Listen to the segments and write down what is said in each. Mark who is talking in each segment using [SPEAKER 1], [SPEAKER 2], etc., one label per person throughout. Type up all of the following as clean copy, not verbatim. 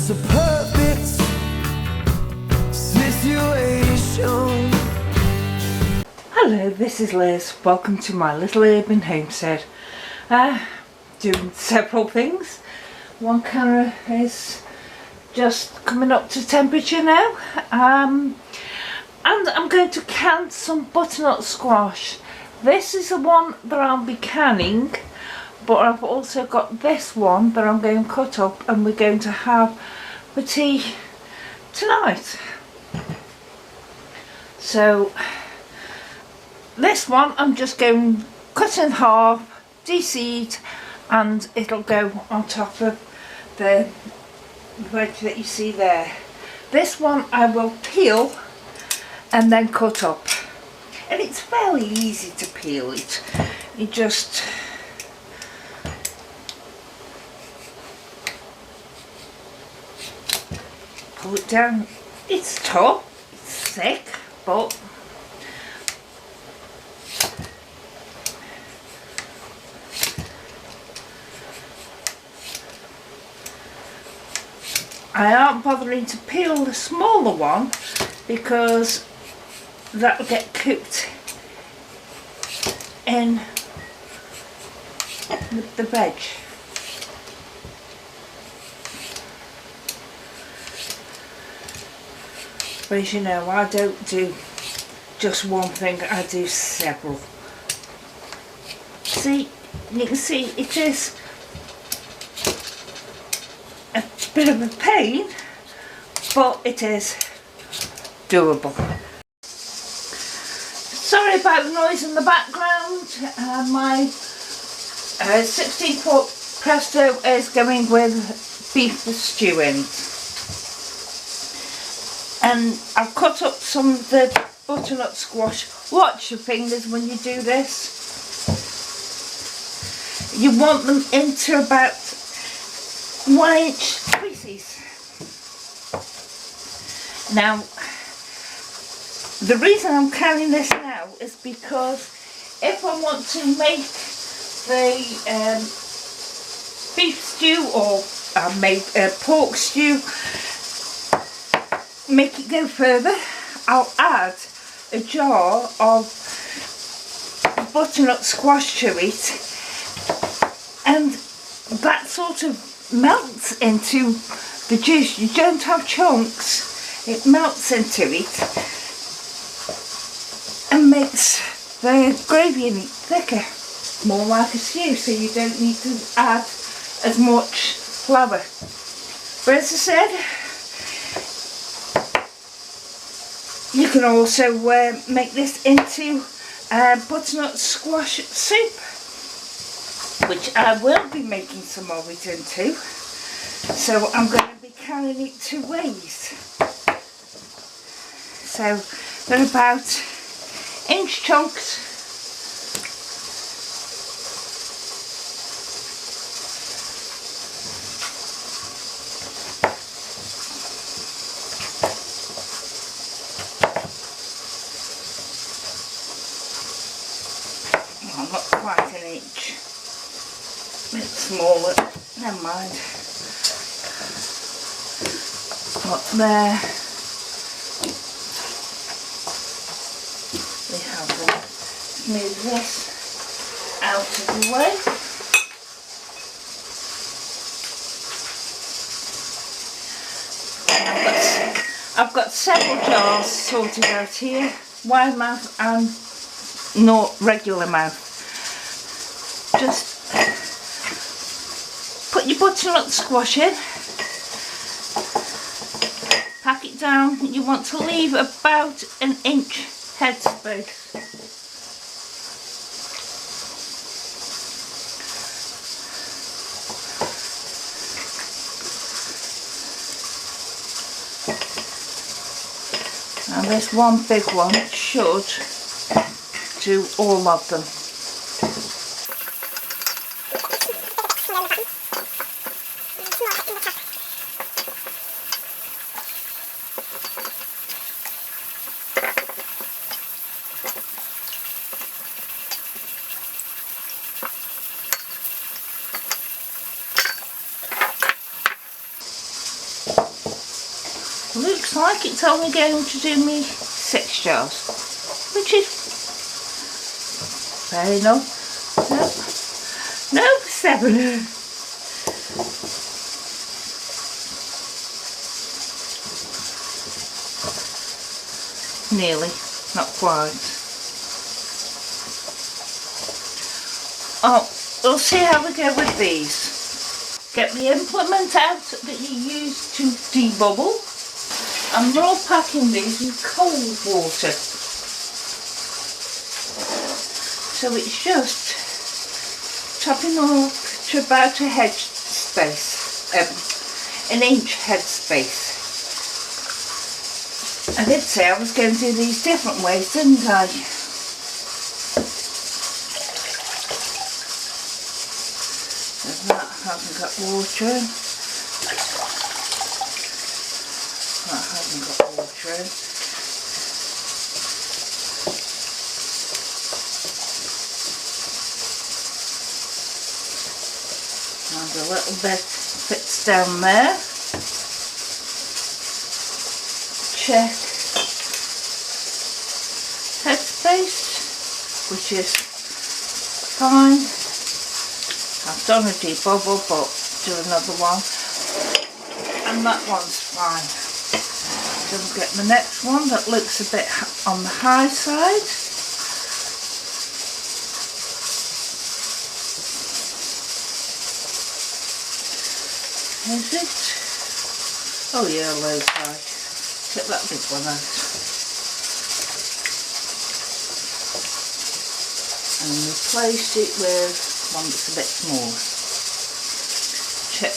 [SPEAKER 1] just a perfect situation.
[SPEAKER 2] Hello, this is Liz. Welcome to my little urban homestead. Doing several things. One camera is just coming up to temperature now. And I'm going to can some butternut squash. This is the one that I'll be canning, but I've also got this one that I'm going to cut up and we're going to have for tea tonight. So this one I'm just going to cut in half, de-seed, and it'll go on top of the veg that you see there. This one I will peel and then cut up, and it's fairly easy to peel it. You just pull it down. It's tough, it's thick, but I aren't bothering to peel the smaller one because that will get cooked in with the veg. But as you know, I don't do just one thing, I do several. See, you can see it is a bit of a pain, but it is doable. Sorry about the noise in the background. My 16-foot Presto is going with beef stew in. And I've cut up some of the butternut squash. Watch your fingers when you do this. You want them into about 1-inch pieces. Now, the reason I'm carrying this now is because if I want to make the beef stew, or I make pork stew, make it go further, I'll add a jar of butternut squash to it, and that sort of melts into the juice. You don't have chunks, it melts into it and makes the gravy in it thicker, more like a stew, so you don't need to add as much flour. But as I said, you can also make this into butternut squash soup, which I will be making some of it into. So I'm going to be carrying it 2 ways. So they're about inch chunks. Well, not quite an inch. A bit smaller. Never mind. Up there. We have to move this out of the way. I've got several jars sorted out here, wide mouth and not regular mouth. Just put your butternut squash in, pack it down. You want to leave about 1 inch headspace. And this one big one should do all of them. looks like it's only going to do me 6 jars, which is fair enough. No, 7. Nearly, not quite. Oh, we'll see how we go with these. Get the implement out that you use to debubble. I'm raw packing these with cold water. So it's just topping up to about a head space, an inch head space. I did say I was going to do these different ways, didn't I? So that hasn't got water in. That hasn't got water in. And a little bit fits down there. Check headspace, which is fine. I've done a debubble, but do another one, and that one's fine. Then we'll get the next one that looks a bit on the high side. Is it? Oh yeah, low side. Get that big one out. And replace it with one that's a bit smaller. Check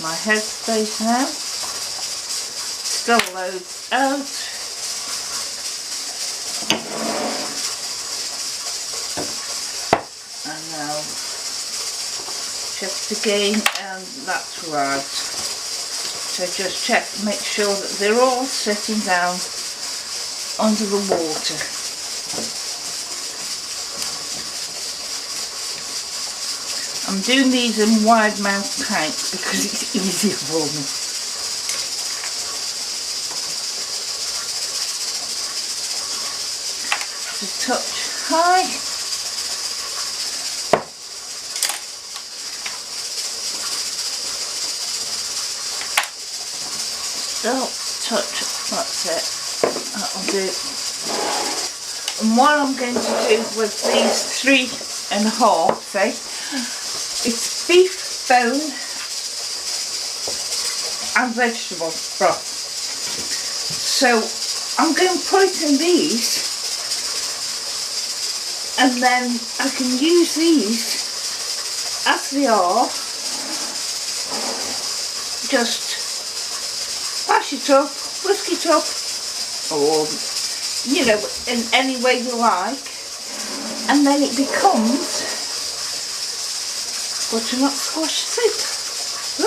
[SPEAKER 2] my headspace now. Still loads out. And now check again, and that's right. So just check, make sure that they're all sitting down under the water. I'm doing these in wide mouth tanks because it's easier for me. Just a touch high. Still touch, that's it, that'll do. And what I'm going to do with these 3.5, say, it's beef, bone and vegetable broth. So I'm going to put it in these, and then I can use these as they are, just mash it up, whisk it up, or you know, in any way you like, and then it becomes butternut squash soup.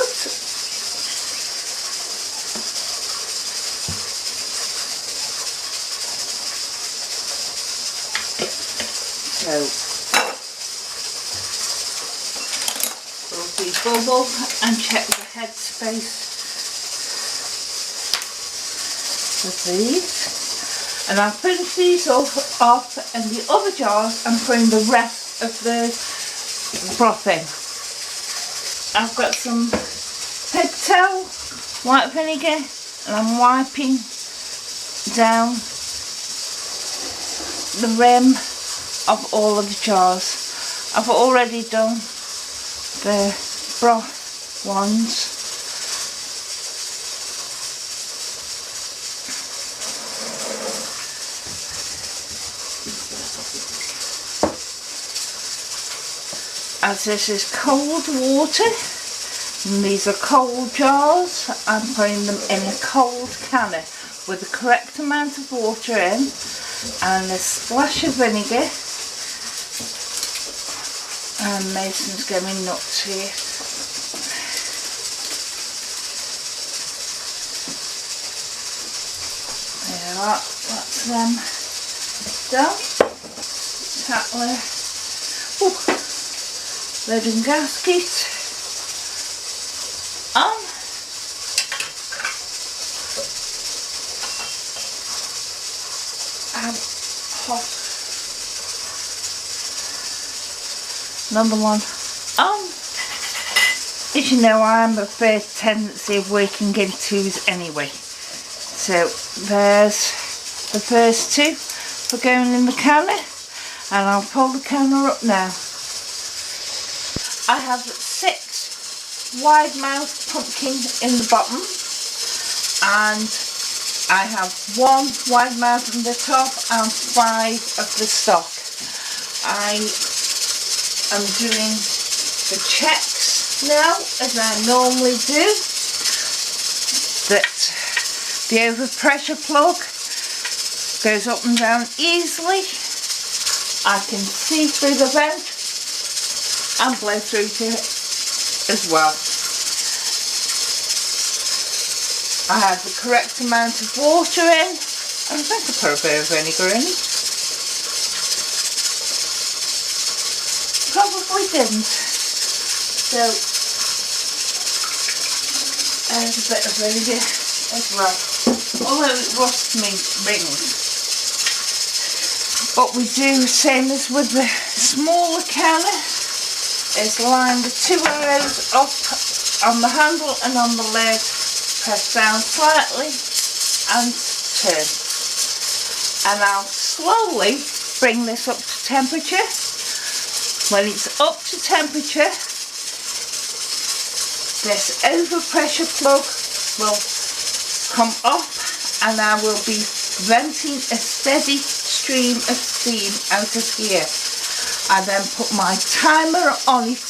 [SPEAKER 2] Oops. So we'll debubble and check the headspace with these, and I'll finish these off in the other jars and putting the rest of the broth in. I've got some pigtail white vinegar, and I'm wiping down the rim of all of the jars. I've already done the broth ones. As this is cold water, and these are cold jars, I'm putting them in a cold canner with the correct amount of water in and a splash of vinegar. And Mason's going nuts here. There you are, that's them done. Tatler. Lid and gasket on. another one on. As you know, I am a fair tendency of working in twos anyway. So there's the first two for going in the counter, and I'll pull the counter up now. I have 6 wide-mouthed pumpkins in the bottom, and I have 1 wide-mouthed in the top and 5 of the stock. I am doing the checks now, as I normally do, that the overpressure plug goes up and down easily. I can see through the vent and blow through to it as well. I have the correct amount of water in, and I think I put a bit of vinegar in it. Probably didn't. So there's a bit of vinegar as well, although it rusts me rings. What we do, same as with the smaller canner, is line the 2 arrows up on the handle and on the lid, press down slightly and turn. And I'll slowly bring this up to temperature. When it's up to temperature, this overpressure plug will come up and I will be venting a steady stream of steam out of here. I then put my timer on it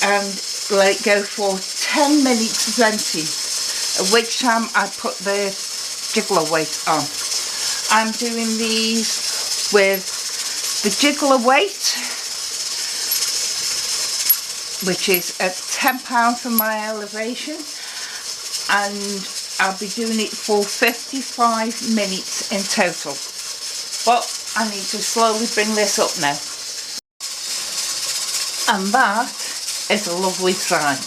[SPEAKER 2] and let it go for 10 minutes venting, at which time I put the jiggler weight on. I'm doing these with the jiggler weight, which is at £10 for my elevation, and I'll be doing it for 55 minutes in total. But I need to slowly bring this up now. And that is a lovely sight.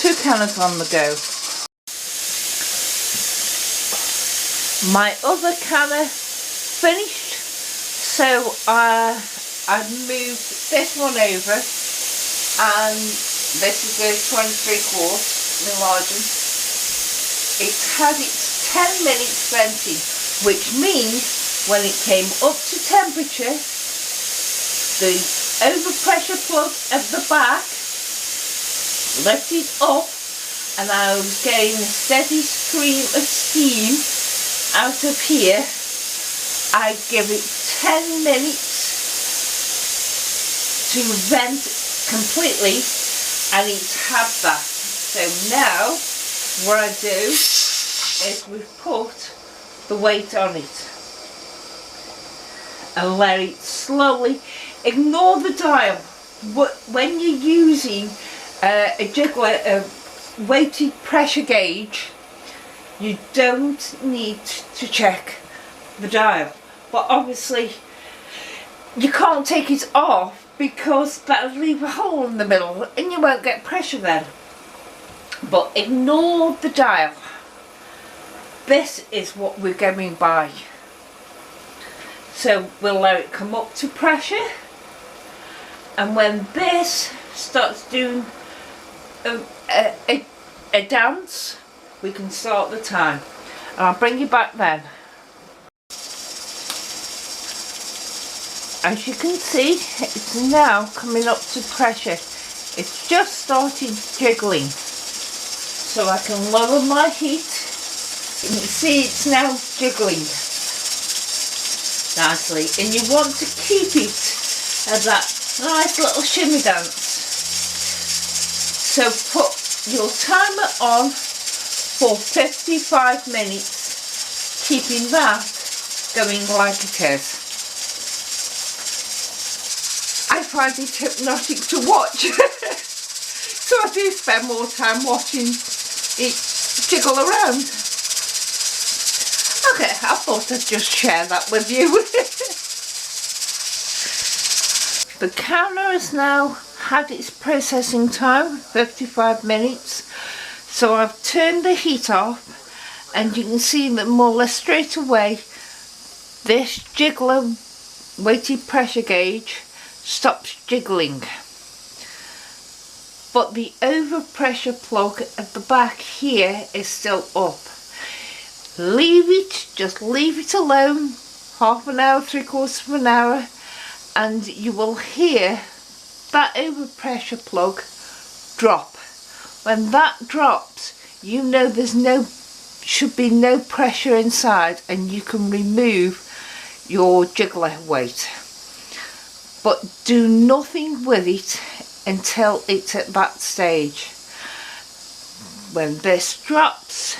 [SPEAKER 2] 2 cannons on the go. My other canner finished, so I've moved this one over, and this is the 23 quarts enlarging. It had its 10 minutes venting, which means when it came up to temperature, the overpressure plug at the back lifted up and I was getting a steady stream of steam out of here. I give it 10 minutes to vent completely, and it's had that. So now what I do is we put the weight on it and let it slowly, ignore the dial. When you're using a jiggler, a weighted pressure gauge, you don't need to check the dial. But obviously you can't take it off because that'll leave a hole in the middle and you won't get pressure then. But ignore the dial. This is what we're going by. So we'll let it come up to pressure, and when this starts doing a dance, we can start the time. And I'll bring you back then. As you can see, it's now coming up to pressure. It's just started jiggling. So I can lower my heat. You can see it's now jiggling nicely, and you want to keep it at that nice little shimmy dance. So put your timer on for 55 minutes, keeping that going like it is. I find it hypnotic to watch, so I do spend more time watching it jiggle around. Okay, I thought I'd just share that with you. The counter has now had its processing time, 55 minutes. So I've turned the heat off, and you can see that more or less straight away this jiggler weighted pressure gauge stops jiggling. But the overpressure plug at the back here is still up. Just leave it alone, half an hour, 3/4 of an hour, and you will hear that overpressure plug drop. When that drops, you know should be no pressure inside, and you can remove your jiggler weight. But do nothing with it until it's at that stage. When this drops,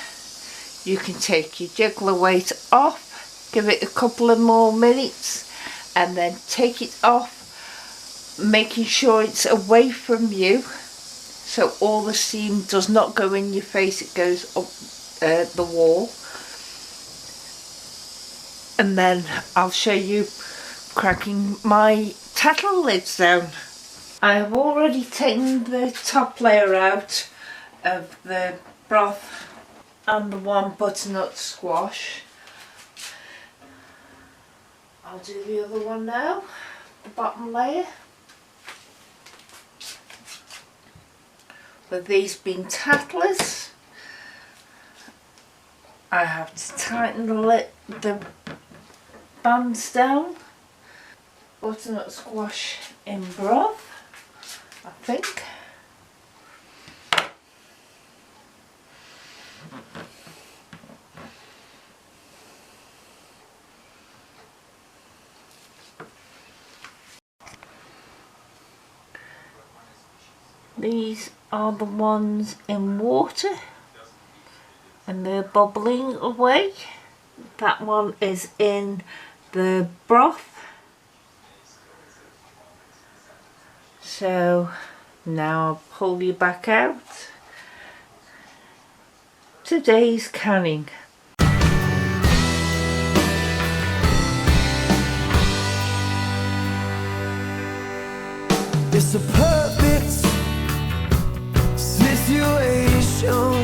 [SPEAKER 2] you can take your jiggler weight off, give it a couple of more minutes, and then take it off, making sure it's away from you so all the steam does not go in your face, it goes up the wall. And then I'll show you cracking my tattle lids down. I have already taken the top layer out of the broth and the one butternut squash. I'll do the other one now, the bottom layer. With these being tattlers, I have to tighten the bands down. Butternut squash in broth, I think. These are the ones in water and they're bubbling away. That one is in the broth. So now I'll pull you back out. Today's canning.
[SPEAKER 1] It's a perfect situation.